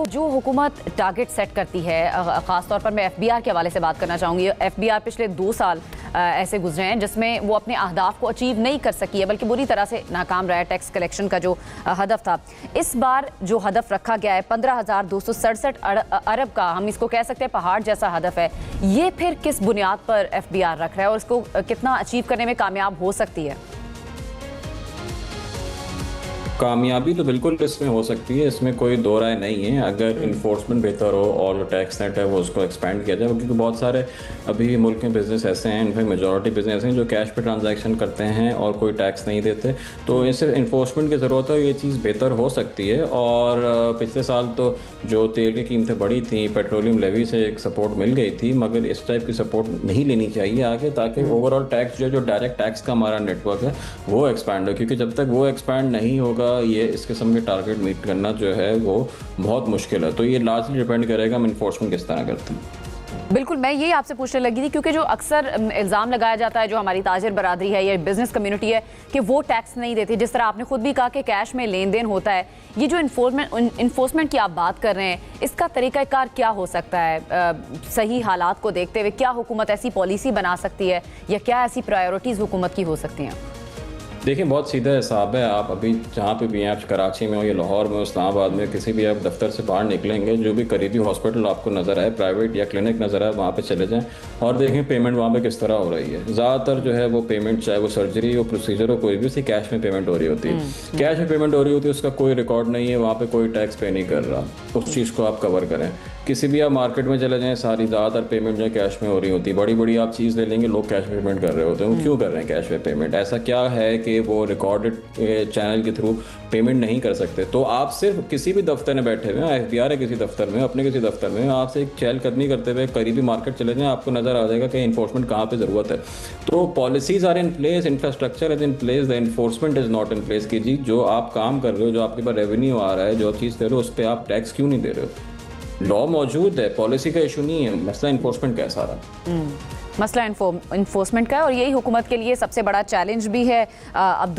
जो हुकूमत target set करती है, ख़ासतौर पर मैं एफबीआर के हवाले से बात करना चाहूँगी। एफबीआर पिछले 2 साल ऐसे गुजरे हैं जिसमें वो अपने अहदाफ को अचीव नहीं कर सकी है, बल्कि बुरी तरह से नाकाम रहा है टैक्स कलेक्शन का जो हदफ था। इस बार जो हदफ रखा गया है 15,267 अरब का, हम इसको कह सकते हैं पहाड़ जैसा हदफ है। ये फिर किस बुनियाद पर एफबीआर रख रहा है और इसको कितना अचीव करने में कामयाब हो सकती है? कामयाबी तो बिल्कुल इसमें हो सकती है, इसमें कोई दो राय नहीं है। अगर इन्फोर्समेंट बेहतर हो और जो टैक्स नेट है वो उसको एक्सपेंड किया जाए, क्योंकि बहुत सारे अभी मुल्क में बिजनेस ऐसे हैं, इनफैक्ट मेजॉरिटी बिजनेस हैं जो कैश पे ट्रांजैक्शन करते हैं और कोई टैक्स नहीं देते। तो इससे इन्फोर्समेंट की ज़रूरत है, ये चीज़ बेहतर हो सकती है। और पिछले साल तो जो तेल की कीमतें बढ़ी थी, पेट्रोलियम लेवी से एक सपोर्ट मिल गई थी, मगर इस टाइप की सपोर्ट नहीं लेनी चाहिए आगे, ताकि ओवरऑल टैक्स जो डायरेक्ट टैक्स का हमारा नेटवर्क है वो एक्सपैंड हो। क्योंकि जब तक वो एक्सपैंड नहीं होगा, ये इस किस्म के टारगेट मीट करना जो है वो बहुत मुश्किल है। तो ये लार्जली डिपेंड करेगा हम इन्फोर्समेंट किस तरह करते हैं। बिल्कुल, मैं यही आपसे पूछने लगी थी, क्योंकि जो अक्सर इल्ज़ाम लगाया जाता है जो हमारी ताजिर बरादरी है या बिजनेस कम्युनिटी है कि वो टैक्स नहीं देती। जिस तरह आपने खुद भी कहा कि कैश में लेन देन होता है, ये जो इन्फोर्समेंट की आप बात कर रहे हैं, इसका तरीक़ाकार क्या हो सकता है? सही हालात को देखते हुए क्या हुकूमत ऐसी पॉलिसी बना सकती है या क्या ऐसी प्रायोरिटीज़ हुकूमत की हो सकती हैं? देखिए, बहुत सीधा हिसाब है। आप अभी जहाँ पे भी हैं, आप कराची में हो या लाहौर में हो, इस्लामाबाद में, किसी भी आप दफ्तर से बाहर निकलेंगे, जो भी करीबी हॉस्पिटल आपको नज़र आए, प्राइवेट या क्लिनिक नज़र आए, वहाँ पे चले जाएं और देखें पेमेंट वहाँ पे किस तरह हो रही है। ज़्यादातर जो है वो पेमेंट, चाहे वो सर्जरी हो, प्रोसीजर हो, कोई भी, उसी कैश में पेमेंट हो रही होती है। कैश में पेमेंट हो रही होती है, उसका कोई रिकॉर्ड नहीं है, वहाँ पर कोई टैक्स पे नहीं कर रहा। उस चीज़ को आप कवर करें। किसी भी आप मार्केट में चले जाएं, सारी ज़्यादातर पेमेंट जो है कैश में हो रही होती है। बड़ी बड़ी आप चीज़ ले लेंगे, लोग कैश में पेमेंट कर रहे होते हैं। वो क्यों कर रहे हैं कैश में पेमेंट? ऐसा क्या है कि वो रिकॉर्डेड चैनल के थ्रू पेमेंट नहीं कर सकते? तो आप सिर्फ किसी भी दफ्तर में बैठे हुए हैं, एफबीआर है किसी दफ्तर में, अपने किसी दफ्तर में, आपसे एक चहलकदमी करते हुए करीबी मार्केट चले जाएं, आपको नज़र आ जाएगा कि इन्फोर्समेंट कहाँ पे ज़रूरत है। तो policies are in place, infrastructure is in place, the enforcement is not in place. कि जी जो आप काम कर रहे हो, जो आपके पास रेवेन्यू आ रहा है, जो आप चीज़ दे रहे हो, उस पर आप टैक्स क्यों नहीं दे रहे हो? लॉ मौजूद है, पॉलिसी का इशू नहीं है, मसला इन्फोर्समेंट का है सारा। मसला इन्फोर्समेंट का है, और यही हुकूमत के लिए सबसे बड़ा चैलेंज भी है। अब